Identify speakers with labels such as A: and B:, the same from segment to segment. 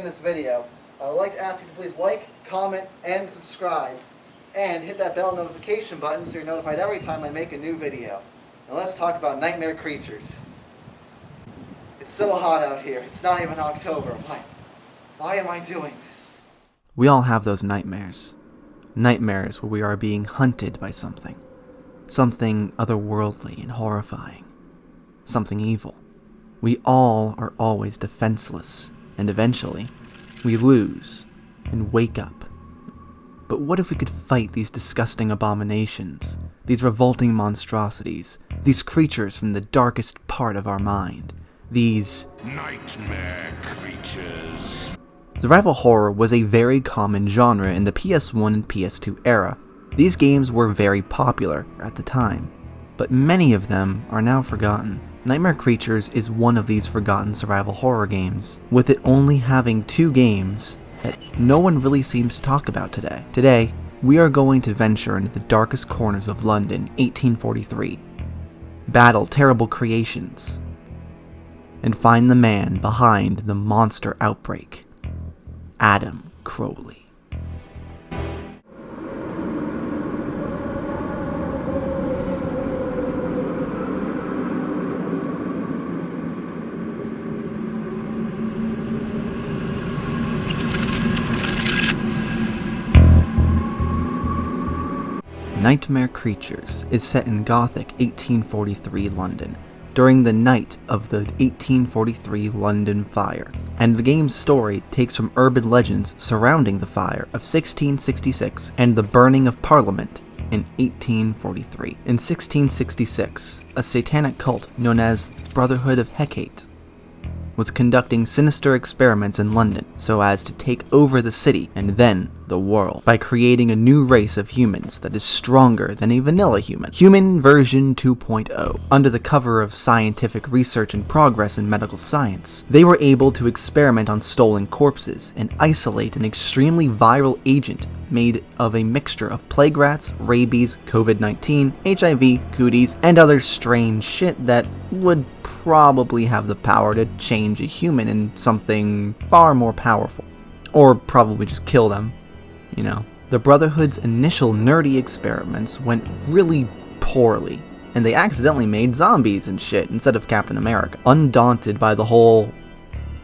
A: this video, I would like to ask you to please like, comment, and subscribe, and hit that bell notification button so you're notified every time I make a new video. Now let's talk about nightmare creatures. It's so hot out here. It's not even October. Why am I doing this?
B: We all have those nightmares. Nightmares where we are being hunted by something. Something otherworldly and horrifying. Something evil. We all are always defenseless, and eventually, we lose and wake up. But what if we could fight these disgusting abominations, these revolting monstrosities, these creatures from the darkest part of our mind, these
C: nightmare creatures?
B: Survival horror was a very common genre in the PS1 and PS2 era. These games were very popular at the time, but many of them are now forgotten. Nightmare Creatures is one of these forgotten survival horror games, with it only having 2 games that no one really seems to talk about today. Today, we are going to venture into the darkest corners of London, 1843, battle terrible creations, and find the man behind the monster outbreak, Adam Crowley. Nightmare Creatures is set in Gothic 1843 London, during the night of the 1843 London fire, and the game's story takes from urban legends surrounding the fire of 1666 and the burning of Parliament in 1843. In 1666, a satanic cult known as the Brotherhood of Hecate was conducting sinister experiments in London so as to take over the city and then the world by creating a new race of humans that is stronger than a vanilla human. Human version 2.0. Under the cover of scientific research and progress in medical science, they were able to experiment on stolen corpses and isolate an extremely viral agent made of a mixture of plague rats, rabies, COVID-19, HIV, cooties, and other strange shit that would probably have the power to change a human into something far more powerful. Or probably just kill them, you know. The Brotherhood's initial nerdy experiments went really poorly, and they accidentally made zombies and shit instead of Captain America. Undaunted by the whole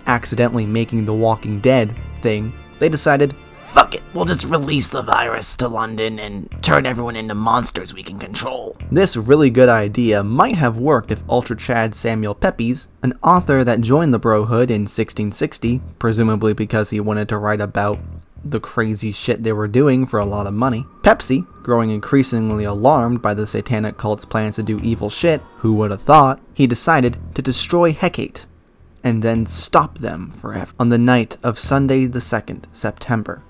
B: accidentally making The Walking Dead thing, they decided, fuck it, we'll just release the virus to London and turn everyone into monsters we can control. This really good idea might have worked if Ultra Chad Samuel Pepys, an author that joined the Brohood in 1660, presumably because he wanted to write about the crazy shit they were doing for a lot of money. Pepsi, growing increasingly alarmed by the satanic cult's plans to do evil shit, who would have thought, he decided to destroy Hecate and then stop them forever. On the night of Sunday the 2nd September,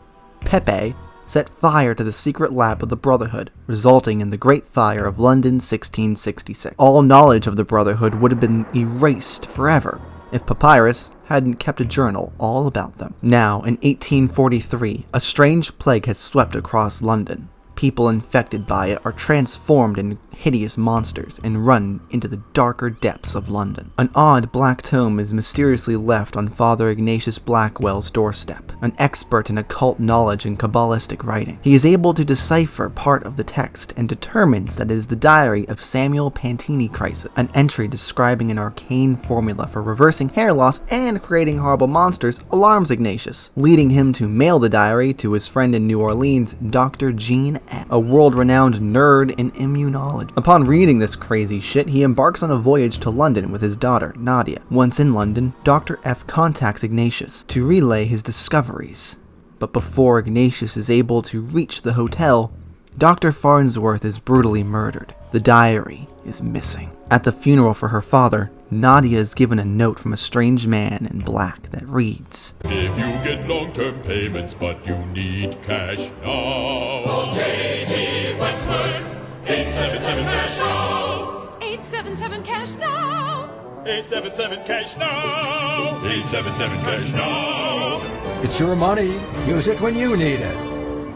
B: Pepe set fire to the secret lab of the Brotherhood, resulting in the Great Fire of London 1666. All knowledge of the Brotherhood would have been erased forever if Papyrus hadn't kept a journal all about them. Now, in 1843, a strange plague has swept across London. People infected by it are transformed into hideous monsters and run into the darker depths of London. An odd black tome is mysteriously left on Father Ignatius Blackwell's doorstep, an expert in occult knowledge and Kabbalistic writing. He is able to decipher part of the text and determines that it is the diary of Samuel Pantini Crisis, an entry describing an arcane formula for reversing hair loss and creating horrible monsters alarms Ignatius, leading him to mail the diary to his friend in New Orleans, Dr. Jean F., a world-renowned nerd in immunology. Upon reading this crazy shit, he embarks on a voyage to London with his daughter, Nadia. Once in London, Dr. F contacts Ignatius to relay his discoveries. But before Ignatius is able to reach the hotel, Dr. Farnsworth is brutally murdered. The diary is missing. At the funeral for her father, Nadia is given a note from a strange man in black that reads,
C: If you get long-term payments but you need cash now, call J.G. Wentworth, 877 cash now.
D: 877 cash now.
C: 877 cash now. 877 cash now.
E: It's your money. Use it when you need it.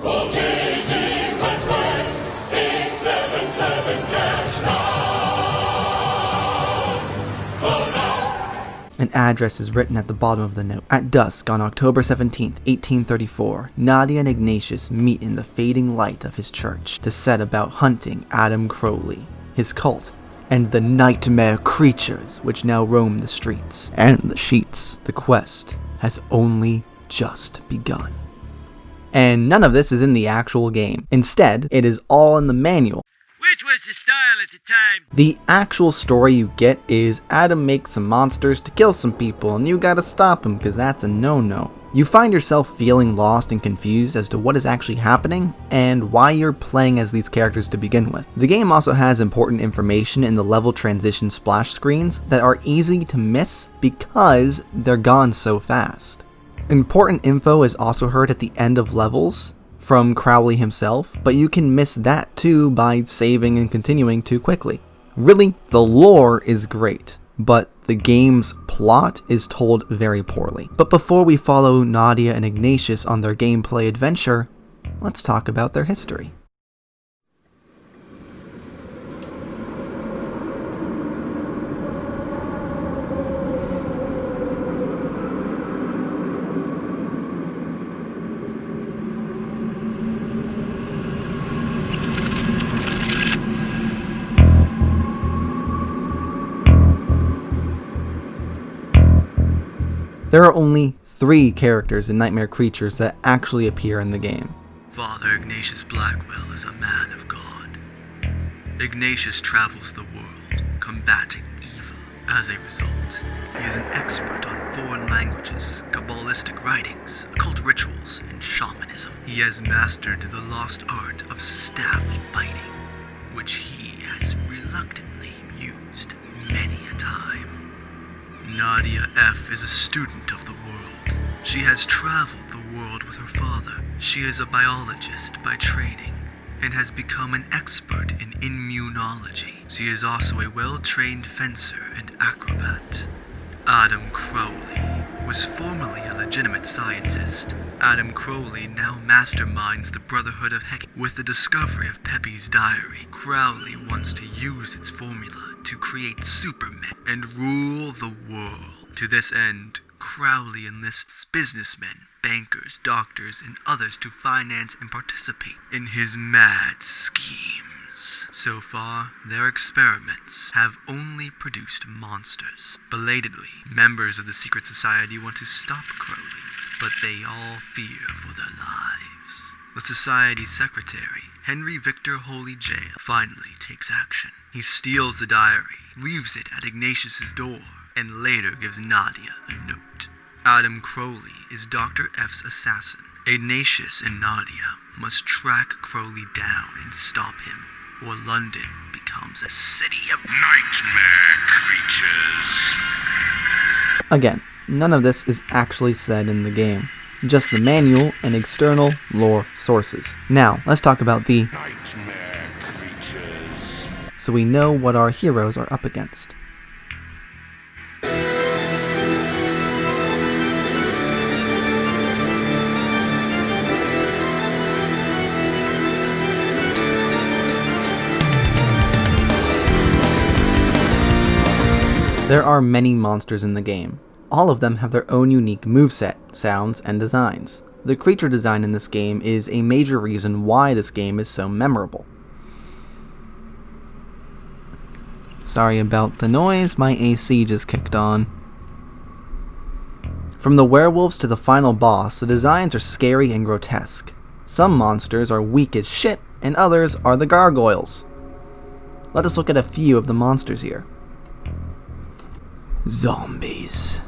C: Call J.G. Wentworth, 877 cash now. Call now.
B: An address is written at the bottom of the note. At dusk on October 17th, 1834, Nadia and Ignatius meet in the fading light of his church to set about hunting Adam Crowley, his cult, and the nightmare creatures which now roam the streets and the sheets. The quest has only just begun. And none of this is in the actual game. Instead, it is all in the manual.
F: Which was the style at the time.
B: The actual story you get is Adam makes some monsters to kill some people and you gotta stop him because that's a no-no. You find yourself feeling lost and confused as to what is actually happening and why you're playing as these characters to begin with. The game also has important information in the level transition splash screens that are easy to miss because they're gone so fast. Important info is also heard at the end of levels from Crowley himself, but you can miss that too by saving and continuing too quickly. Really, the lore is great, but the game's plot is told very poorly. But before we follow Nadia and Ignatius on their gameplay adventure, let's talk about their history. There are only 3 characters in Nightmare Creatures that actually appear in the game.
G: Father Ignatius Blackwell is a man of God. Ignatius travels the world, combating evil. As a result, he is an expert on foreign languages, Kabbalistic writings, occult rituals, and shamanism. He has mastered the lost art of staff fighting, which he has reluctantly used many a time. Nadia F. is a student of the world. She has traveled the world with her father. She is a biologist by training and has become an expert in immunology. She is also a well-trained fencer and acrobat. Adam Crowley was formerly a legitimate scientist. Adam Crowley now masterminds the Brotherhood of Heck. With the discovery of Pepe's diary, Crowley wants to use its formula to create supermen and rule the world. To this end, Crowley enlists businessmen, bankers, doctors, and others to finance and participate in his mad schemes. So far, their experiments have only produced monsters. Belatedly, members of the secret society want to stop Crowley, but they all fear for their lives. The society's secretary, Henry Victor Holy Jail, finally takes action. He steals the diary, leaves it at Ignatius's door, and later gives Nadia a note. Adam Crowley is Dr. F's assassin. Ignatius and Nadia must track Crowley down and stop him, or London becomes a city of nightmare creatures.
B: Again, none of this is actually said in the game, just the manual and external lore sources. Now, let's talk about the
C: Nightmare creatures.
B: so we know what our heroes are up against. There are many monsters in the game. All of them have their own unique moveset, sounds, and designs. The creature design in this game is a major reason why this game is so memorable. Sorry about the noise, my AC just kicked on. From the werewolves to the final boss, the designs are scary and grotesque. Some monsters are weak as shit, and others are the gargoyles. Let us look at a few of the monsters here. Zombies.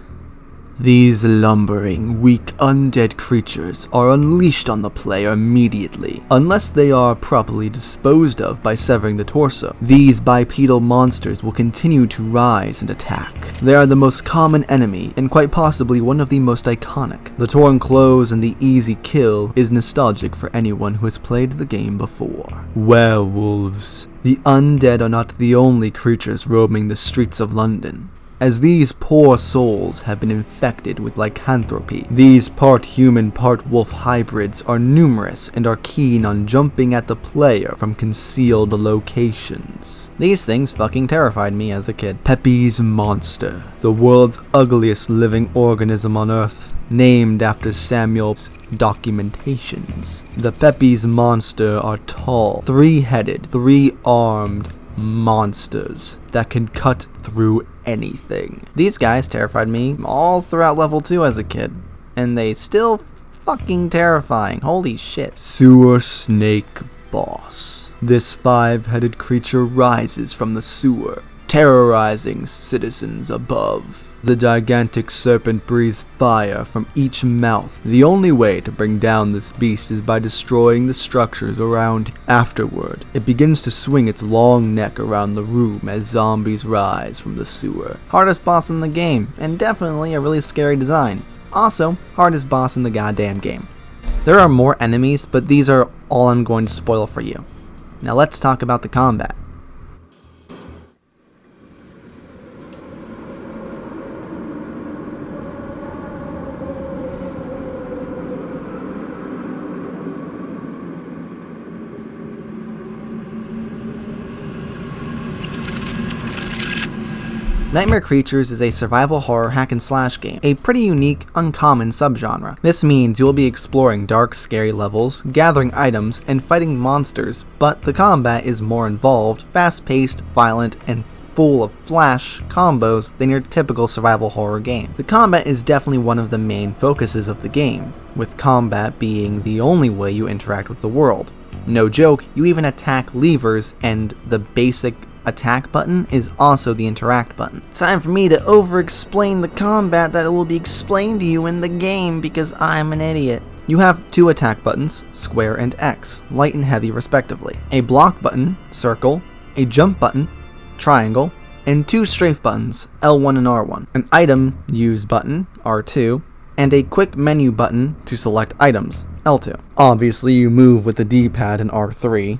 B: These lumbering, weak, undead creatures are unleashed on the player immediately, unless they are properly disposed of by severing the torso. These bipedal monsters will continue to rise and attack. They are the most common enemy, and quite possibly one of the most iconic. The torn clothes and the easy kill is nostalgic for anyone who has played the game before. Werewolves. The undead are not the only creatures roaming the streets of London. as these poor souls have been infected with lycanthropy. These part human, part wolf hybrids are numerous and are keen on jumping at the player from concealed locations. These things fucking terrified me as a kid. Pepe's monster, the world's ugliest living organism on Earth, named after Samuel's documentations. The Pepe's monster are tall, three-headed, three-armed monsters that can cut through anything. These guys terrified me all throughout level 2 as a kid, and they still fucking terrifying. Holy shit. Sewer Snake Boss. This 5-headed creature rises from the sewer, terrorizing citizens above. The gigantic serpent breathes fire from each mouth. The only way to bring down this beast is by destroying the structures around it. Afterward, it begins to swing its long neck around the room as zombies rise from the sewer. Hardest boss in the game, and definitely a really scary design. Also, hardest boss in the goddamn game. There are more enemies, but these are all I'm going to spoil for you. Now let's talk about the combat. Nightmare Creatures is a survival horror hack and slash game, a pretty unique, uncommon subgenre. This means you'll be exploring dark, scary levels, gathering items, and fighting monsters, but the combat is more involved, fast-paced, violent, and full of flash combos than your typical survival horror game. The combat is definitely one of the main focuses of the game, with combat being the only way you interact with the world. No joke, you even attack levers, and the basic attack button is also the interact button. Time for me to over-explain the combat that will be explained to you in the game because I'm an idiot. You have two attack buttons, square and X, light and heavy respectively, a block button, circle, a jump button, triangle, and two strafe buttons, L1 and R1, an item use button, R2, and a quick menu button to select items, L2. Obviously you move with the D-pad and R3.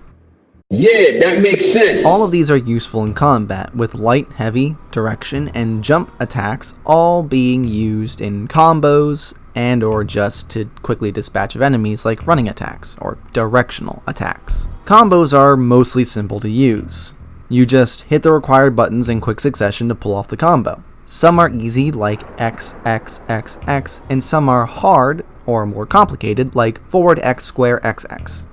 E: Yeah, that makes sense.
B: All of these are useful in combat, with light, heavy, direction, and jump attacks all being used in combos and or just to quickly dispatch of enemies like running attacks or directional attacks. Combos are mostly simple to use. You just hit the required buttons in quick succession to pull off the combo. Some are easy like X, X, X, X, and some are hard or more complicated like forward X, square X, X.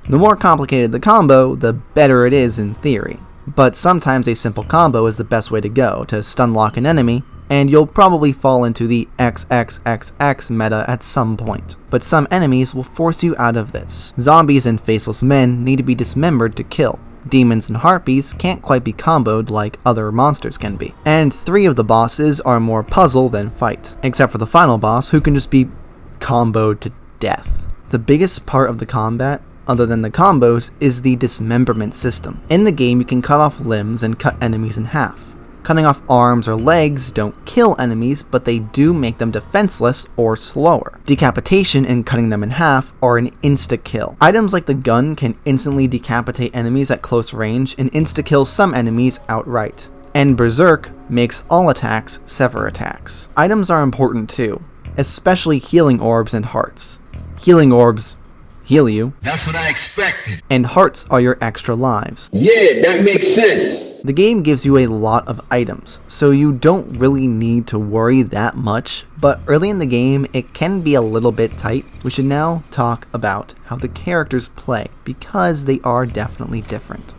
B: The more complicated the combo, the better it is in theory, but sometimes a simple combo is the best way to go to stun lock an enemy, and you'll probably fall into the XXXX meta at some point. But some enemies will force you out of this. Zombies and faceless men need to be dismembered to kill. Demons and harpies can't quite be comboed like other monsters can be. And 3 of the bosses are more puzzle than fight, except for the final boss who can just be comboed to death. The biggest part of the combat, other than the combos, is the dismemberment system. In the game, you can cut off limbs and cut enemies in half. Cutting off arms or legs don't kill enemies, but they do make them defenseless or slower. Decapitation and cutting them in half are an insta-kill. Items like the gun can instantly decapitate enemies at close range and insta-kill some enemies outright. And Berserk makes all attacks sever attacks. Items are important too, especially healing orbs and hearts. Healing orbs heal you.
E: That's what I expected.
B: And hearts are your extra lives.
E: Yeah, that makes sense.
B: The game gives you a lot of items, so you don't really need to worry that much, but early in the game it can be a little bit tight. We should now talk about how the characters play, because they are definitely different.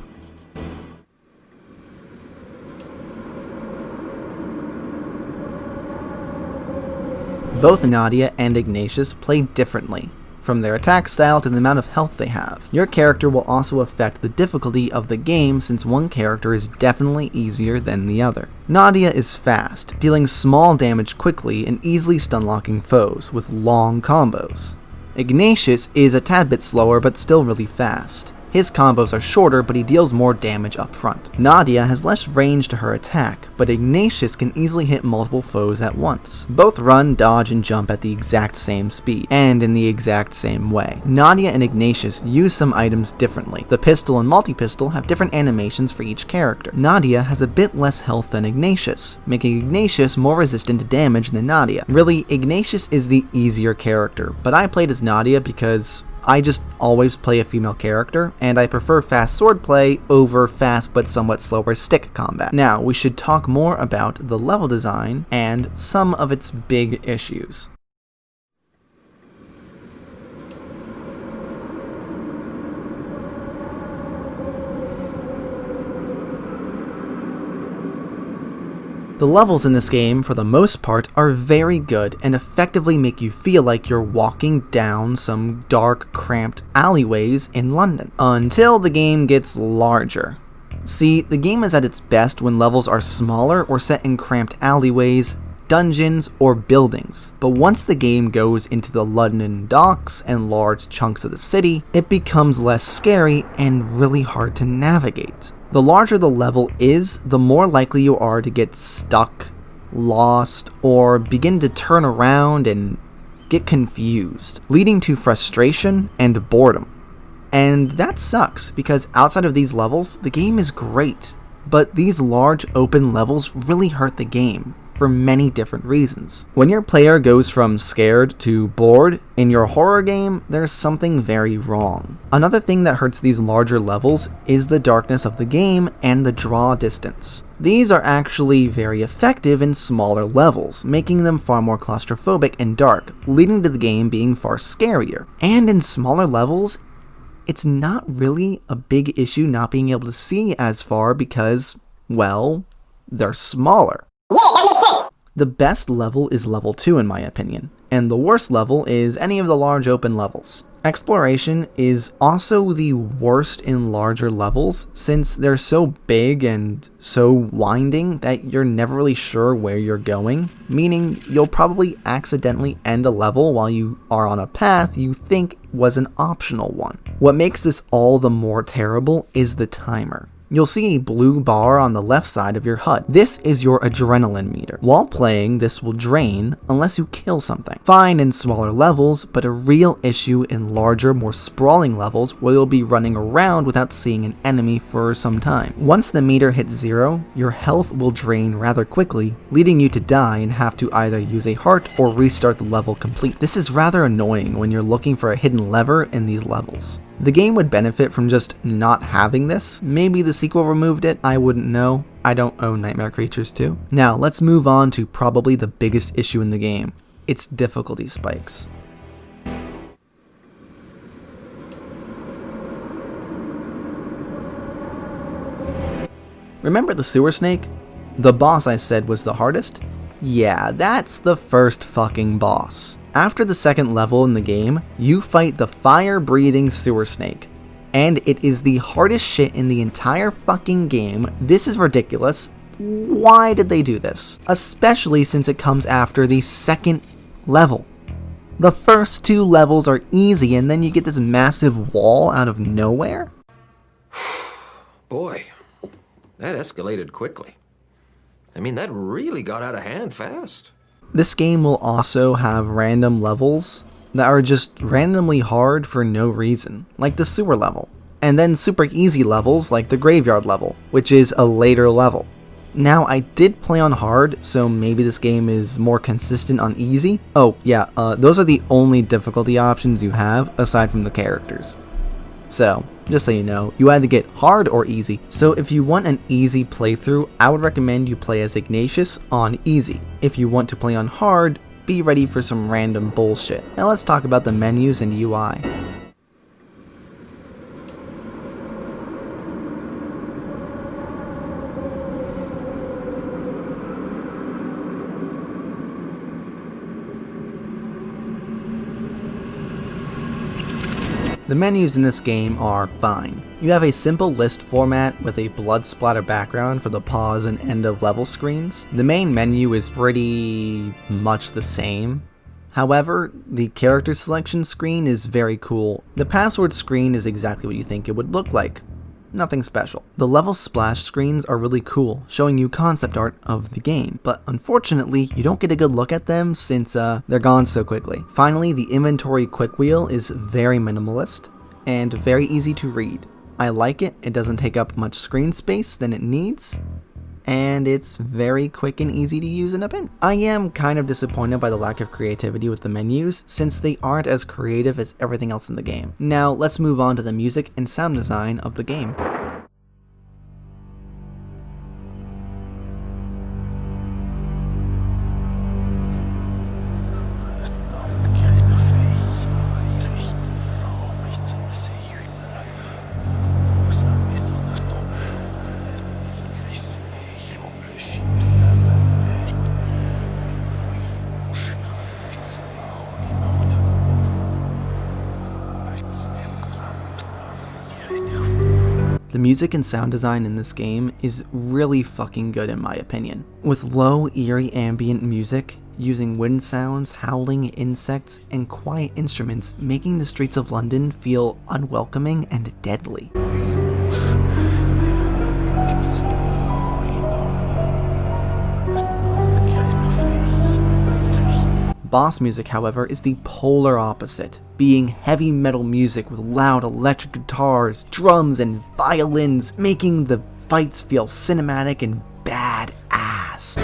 B: Both Nadia and Ignatius play differently, from their attack style to the amount of health they have. Your character will also affect the difficulty of the game, since one character is definitely easier than the other. Nadia is fast, dealing small damage quickly and easily stun-locking foes with long combos. Ignatius is a tad bit slower but still really fast. His combos are shorter, but he deals more damage up front. Nadia has less range to her attack, but Ignatius can easily hit multiple foes at once. Both run, dodge, and jump at the exact same speed, and in the exact same way. Nadia and Ignatius use some items differently. The pistol and multi-pistol have different animations for each character. Nadia has a bit less health than Ignatius, making Ignatius more resistant to damage than Nadia. Really, Ignatius is the easier character, but I played as Nadia because I just always play a female character, and I prefer fast swordplay over fast but somewhat slower stick combat. Now, we should talk more about the level design and some of its big issues. The levels in this game, for the most part, are very good and effectively make you feel like you're walking down some dark, cramped alleyways in London, until the game gets larger. See, the game is at its best when levels are smaller or set in cramped alleyways, dungeons, or buildings. But once the game goes into the London docks and large chunks of the city, it becomes less scary and really hard to navigate. The larger the level is, the more likely you are to get stuck, lost, or begin to turn around and get confused, leading to frustration and boredom. And that sucks, because outside of these levels, the game is great, but these large open levels really hurt the game for many different reasons. When your player goes from scared to bored in your horror game, there's something very wrong. Another thing that hurts these larger levels is the darkness of the game and the draw distance. These are actually very effective in smaller levels, making them far more claustrophobic and dark, leading to the game being far scarier. And in smaller levels, it's not really a big issue not being able to see as far because, well, they're smaller. The best level is level 2 in my opinion, and the worst level is any of the large open levels. Exploration is also the worst in larger levels since they're so big and so winding that you're never really sure where you're going, meaning you'll probably accidentally end a level while you are on a path you think was an optional one. What makes this all the more terrible is the timer. You'll see a blue bar on the left side of your HUD. This is your adrenaline meter. While playing, this will drain unless you kill something. Fine in smaller levels, but a real issue in larger, more sprawling levels where you'll be running around without seeing an enemy for some time. Once the meter hits 0, your health will drain rather quickly, leading you to die and have to either use a heart or restart the level complete. This is rather annoying when you're looking for a hidden lever in these levels. The game would benefit from just not having this. Maybe the sequel removed it, I wouldn't know. I don't own Nightmare Creatures 2. Now, let's move on to probably the biggest issue in the game, its difficulty spikes. Remember the sewer snake? The boss I said was the hardest? Yeah, that's the first fucking boss. After the second level in the game, you fight the fire-breathing sewer snake. And it is the hardest shit in the entire fucking game. This is ridiculous. Why did they do this? Especially since it comes after the second level. The first 2 levels are easy and then you get this massive wall out of nowhere?
H: Boy, that escalated quickly. I mean, that really got out of hand fast.
B: This game will also have random levels that are just randomly hard for no reason, like the sewer level, and then super easy levels like the graveyard level, which is a later level. Now, I did play on hard, so maybe this game is more consistent on easy. Oh yeah, those are the only difficulty options you have aside from the characters. So, just so you know, you either get hard or easy. So if you want an easy playthrough, I would recommend you play as Ignatius on easy. If you want to play on hard, be ready for some random bullshit. Now let's talk about the menus and UI. The menus in this game are fine. You have a simple list format with a blood splatter background for the pause and end of level screens. The main menu is pretty much the same. However, the character selection screen is very cool. The password screen is exactly what you think it would look like. Nothing special. The level splash screens are really cool, showing you concept art of the game, but unfortunately, you don't get a good look at them since they're gone so quickly. Finally, the inventory quick wheel is very minimalist and very easy to read. I like it. It doesn't take up much screen space than it needs, and it's very quick and easy to use in a pin. I am kind of disappointed by the lack of creativity with the menus, since they aren't as creative as everything else in the game. Now, let's move on to the music and sound design of the game. The music and sound design in this game is really fucking good in my opinion. With low, eerie ambient music, using wind sounds, howling insects, and quiet instruments, making the streets of London feel unwelcoming and deadly. Boss music, however, is the polar opposite, being heavy metal music with loud electric guitars, drums, and violins, making the fights feel cinematic and badass.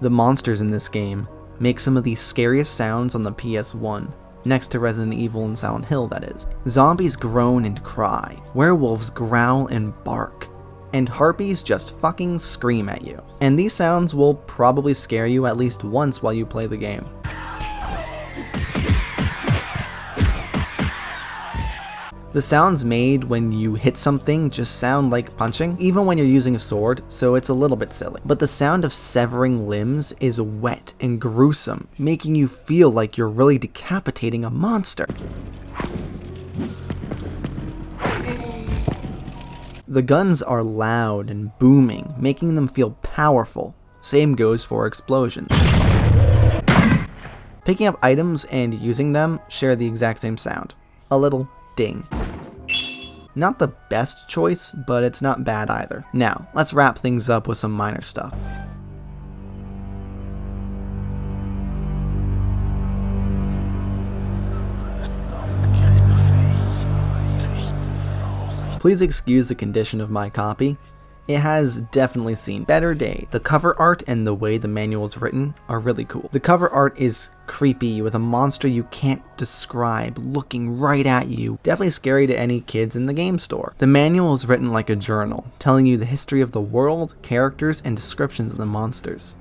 B: The monsters in this game make some of the scariest sounds on the PS1, next to Resident Evil and Silent Hill, that is. Zombies groan and cry, werewolves growl and bark, and harpies just fucking scream at you. And these sounds will probably scare you at least once while you play the game. The sounds made when you hit something just sound like punching, even when you're using a sword, so it's a little bit silly. But the sound of severing limbs is wet and gruesome, making you feel like you're really decapitating a monster. The guns are loud and booming, making them feel powerful. Same goes for explosions. Picking up items and using them share the exact same sound. A little ding. Not the best choice, but it's not bad either. Now, let's wrap things up with some minor stuff. Please excuse the condition of my copy. It has definitely seen better days. The cover art and the way the manual is written are really cool. The cover art is creepy with a monster you can't describe looking right at you. Definitely scary to any kids in the game store. The manual is written like a journal, telling you the history of the world, characters, and descriptions of the monsters.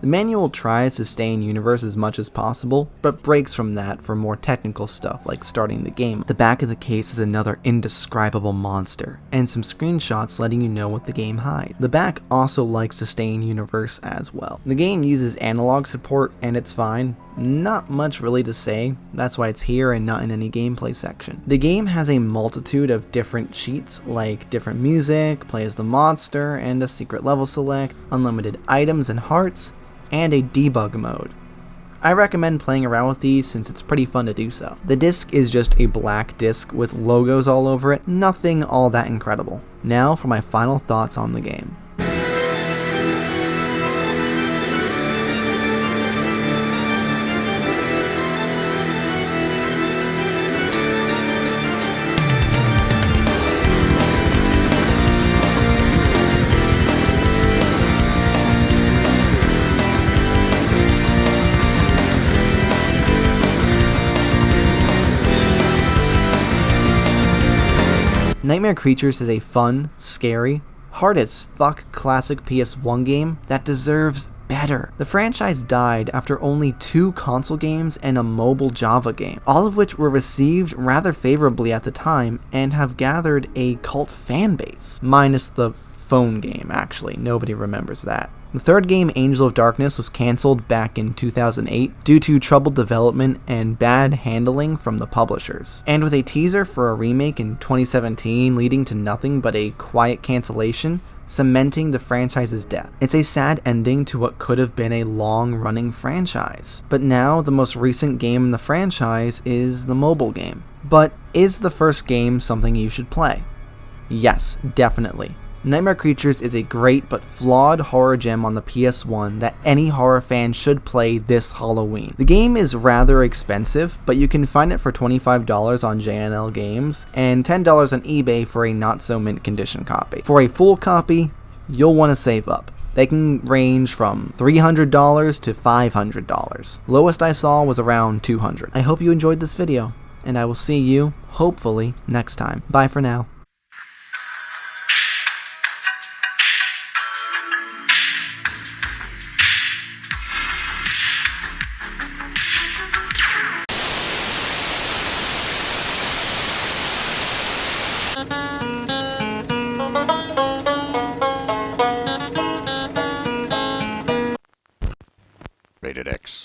B: The manual tries to stay in universe as much as possible, but breaks from that for more technical stuff like starting the game. The back of the case is another indescribable monster, and some screenshots letting you know what the game hides. The back also likes to stay in universe as well. The game uses analog support, and it's fine. Not much really to say, that's why it's here and not in any gameplay section. The game has a multitude of different cheats, like different music, play as the monster, and a secret level select, unlimited items and hearts, and a debug mode. I recommend playing around with these since it's pretty fun to do so. The disc is just a black disc with logos all over it, nothing all that incredible. Now for my final thoughts on the game. Nightmare Creatures is a fun, scary, hard as fuck classic PS1 game that deserves better. The franchise died after only 2 console games and a mobile Java game, all of which were received rather favorably at the time and have gathered a cult fan base. Minus the phone game, actually. Nobody remembers that. The third game, Angel of Darkness, was cancelled back in 2008 due to troubled development and bad handling from the publishers. And with a teaser for a remake in 2017 leading to nothing but a quiet cancellation, cementing the franchise's death. It's a sad ending to what could have been a long-running franchise. But now, the most recent game in the franchise is the mobile game. But is the first game something you should play? Yes, definitely. Nightmare Creatures is a great but flawed horror gem on the PS1 that any horror fan should play this Halloween. The game is rather expensive, but you can find it for $25 on JNL Games and $10 on eBay for a not-so-mint condition copy. For a full copy, you'll want to save up. They can range from $300 to $500. Lowest I saw was around $200. I hope you enjoyed this video, and I will see you, hopefully, next time. Bye for now.
C: Rated X.